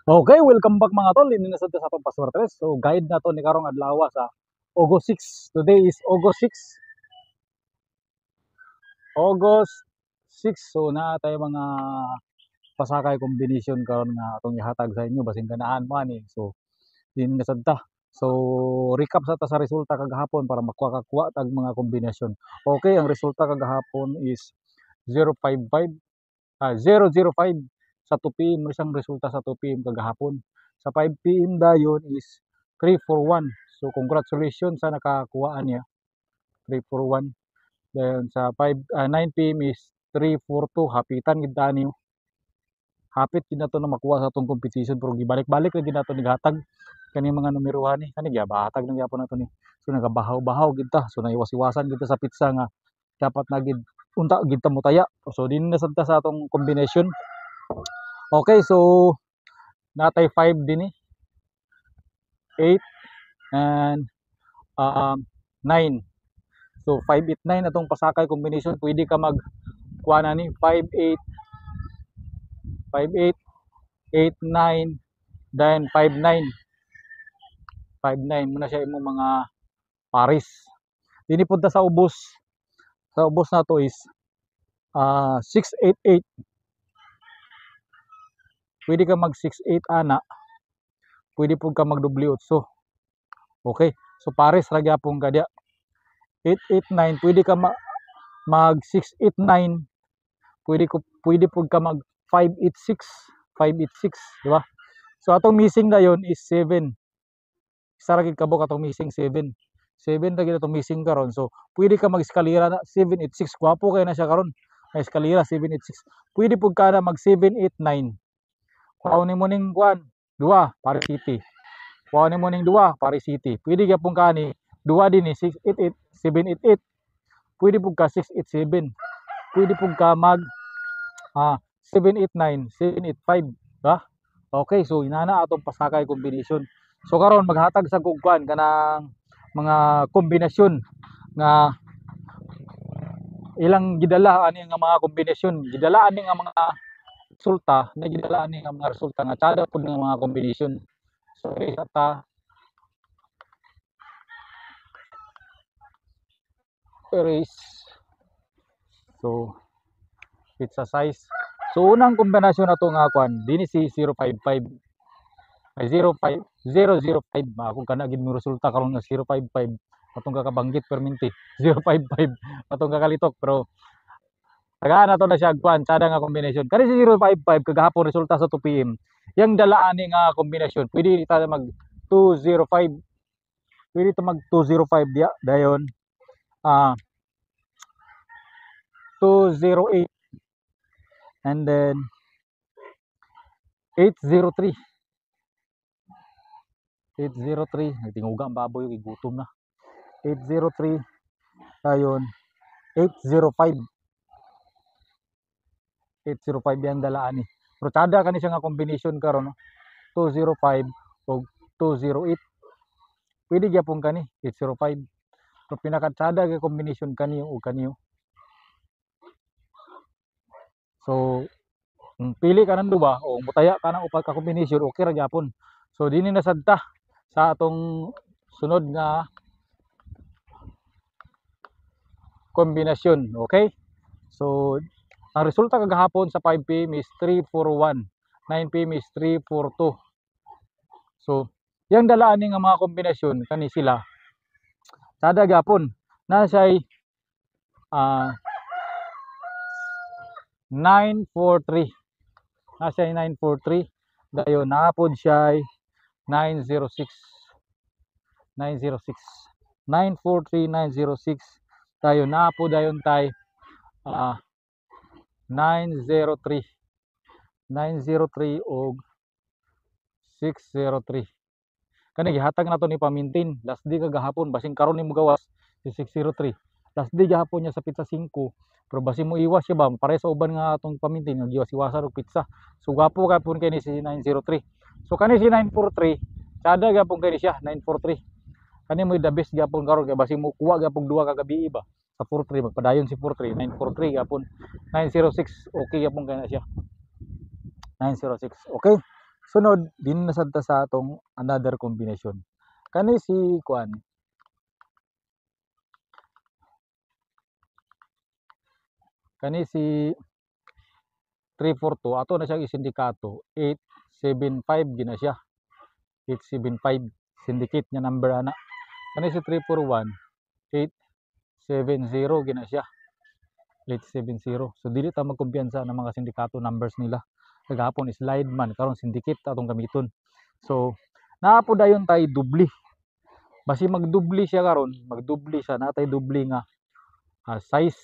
Okay, welcome back mga tol. Ini na sa atong paswertes. So guide na to ni karong adlaw sa August 6. Today is August 6. August 6. So na tayo mga pasakay combination karon nga atong ihatag sa inyo basin kanaan mo ani. So din na sadta. So recap sa ta sa resulta kagahapon para makuha tag mga kombinasyon. Okay, ang resulta kagahapon is 055 005 sa 2 PM isang resulta sa 2 PM kagahapon. Sa 5 PM dayon is 341. So congratulations sa nakakuhaan niya 341. Dayon sa 9 PM is 342. Hapitan gid ta niyo. Hapit gid nato na makuha sa atong competition pero gibalik-balik ra gid nato nigatag kani mga numerohan ni. Kani gihatag lang gyapon nato ni. So nagabahaw-bahaw gid ta. So naiwas-iwasan gid ta sa pizza nga dapat na gid unta gid ta motaya. So din na sad ta sa atong combination. Okay, so natay 5 din 8 and 9. So 589 atong pasakay combination. Pwede ka mag kuha na ni 58 58 89 then 59 59 muna siya imong mga pares. Dini punta sa ubos. Sa ubos na to is 688. Pwede ka mag 68 ana. Pwede pud ka mag W8. So okay. So pares ra gyapon ka dia. 889 pwede ka mag 689. Pwede pud ka mag 586. 586, di ba? So atong missing dayon is 7. Isa ra gid kabuk atong missing 7. 7 ra gid atong missing karon. So pwede ka mag-eskalera na 786. Gwapo kay na siya karon. May eskalera 786. Pwede pud ka na mag 789. Kuhaon mo ning kuan, 2 Paris City. Kuhaon mo ning 2 Paris City. Pwede gyapon ka ni 2 din ni 688, 788. Pwede pud ka 687. Pwede pud ka mag 789, 785, ba? Okay, so inana atong pasakay combination. So karon maghatag sa kugkuan kanang mga kombinasyon nga ilang gidala ani nga mga kombinasyon. Gidala ani nga mga resulta, na gidala ani nga mga resulta nga tada pud nga mga kombinasyon. So ta erase. So pizza size. So unang kombinasyon na to nga kuan, dinhi si 055. Ay 05 005 ako kana gid mo resulta karon nga 055 atong kakabanggit perminti 055 atong kakalitok pero tagaan na to na siya kuan sada nga kombinasyon kani si 055 kagahapon resulta sa 2 PM yang dalaan ni nga kombinasyon pwede ta mag 205 pwede ta mag 205 dia dayon 208 and then 803 nagtinguga ang baboy gutom na 803 dayon 805 yan dalaan ni pero tada kani siya nga combination karon no? 205 o 208 pwede gyapon kani 805 pero pinakatsada nga combination kaniyo o kaniyo so pili ka ng duba o mutaya ka ng upat ka combination okay ra gyapon so dinhi na sadta sa atong sunod nga kombinasyon okay so ang resulta kagahapon sa 5 PM is 341 9 PM is 342 so yang dalaan ni nga mga kombinasyon kani sila sada gyapon na siya 943 na siya 943 dayon naapod siya 906 906 943 906 dayon naapod dayon tay 903 903 og 603 kani gihatag nato ni pamintin last day kagahapon basing karon nimo gawas si 603 last day gahapon niya sa pizza 5 pero basin mo iwas siya ba pare sa uban nga atong pamintin nga giwas-iwasan og pizza so gapo gapon kay ni si 903 so kani si 943 sada gapon kay ni siya 943 kani mo the best gapon karon kay basin mo kuha gapon duha ka gabi ba sa 43 magpadayon si 43 943 gapon 906 okay gapon kay na siya 906 okay Sunod din nasad ta sa atong another combination. Kani si kuan. Kani si 342 ato na siyang isindikato 875 gina siya. 875 syndicate nya number ana. Kani si 341 870 gina siya. 870. So dili ta magkumpiyansa ng mga sindikato numbers nila. Kagahapon slide man karon syndicate atong gamiton. So naa po dayon tay dubli. Basi magdubli siya karon, magdubli siya natay dubli nga size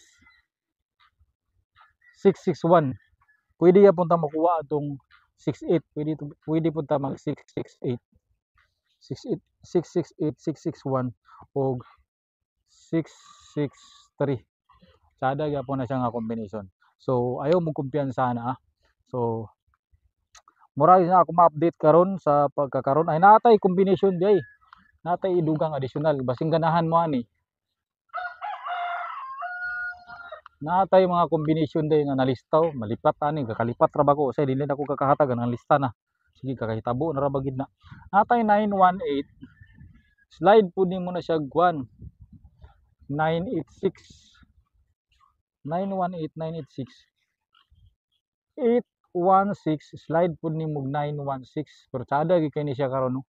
661. Pwede ya punta makuha atong 68. Pwede punta mag 668. 68 668 661 o 663. Sada gyapon na siya nga combination. So ayaw mo kumpiyansa na. So mura na ako ma-update karon sa pagkakaron ay natay combination di ay. Natay idugang additional basing ganahan mo ani. Natay mga combination day nga nalistaw, malipat ani kakalipat ra ba ko say dili na ko kakahatag ang lista na. Sige kakahitabo na ra ba gid na. Natay 918 slide pud nimo na siya 1 986 918 986 816 slide pud nimo 916 pero tsada gyud kani siya karon no.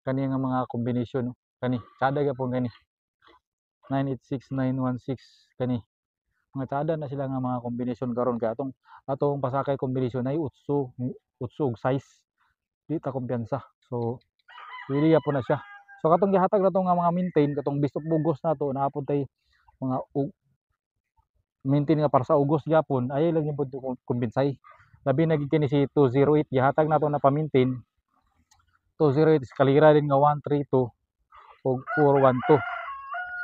Kani nga mga combination no. Kani tsada gyapon kani 986 916 kani mga tsada na sila nga mga combination karon kay atong pasakay combination ay utso og size di ta kumpiyansa. So pili po na siya. So katong gihatag na to nga mga maintain katong best of August na to naapod tay mga maintain nga para sa August gyapon ay lang yung pud kumbinsay. Labi na gid kini si 208 gihatag na to na pa-maintain. 208 eskalera din nga 132 ug 412.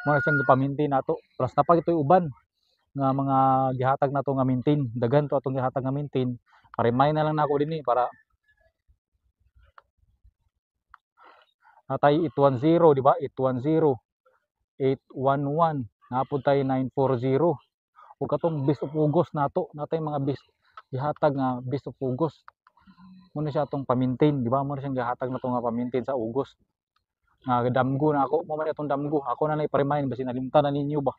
Mo na siyang pa-maintain nato. Plus na pa itoy uban nga mga gihatag na to nga maintain. Daghan to atong gihatag nga maintain. Pa-remind na lang nako dinhi para natay 810 di ba? 810 811 napod tay 940 ug katong best of August nato natay mga best gihatag nga best of August mo na siya atong pa-maintain di ba mo na siyang gihatag na to nga pa-maintain sa August nga damgo na ako mo man itong damgo ako na i-remind basi nalimtan na ninyo ba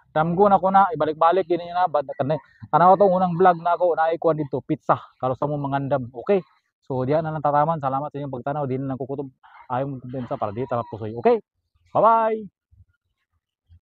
damgo na ko na ibalik-balik din niya na bad kanay tanaw tong unang vlog na ako na ikuan dito pizza karon sa mo mangandam okay. So diyan na lang tataman. Salamat sa inyong pagtanaw. Di na lang kukutob. Ayaw mong kumpensa para di ta mapusoy. Okay? Bye-bye!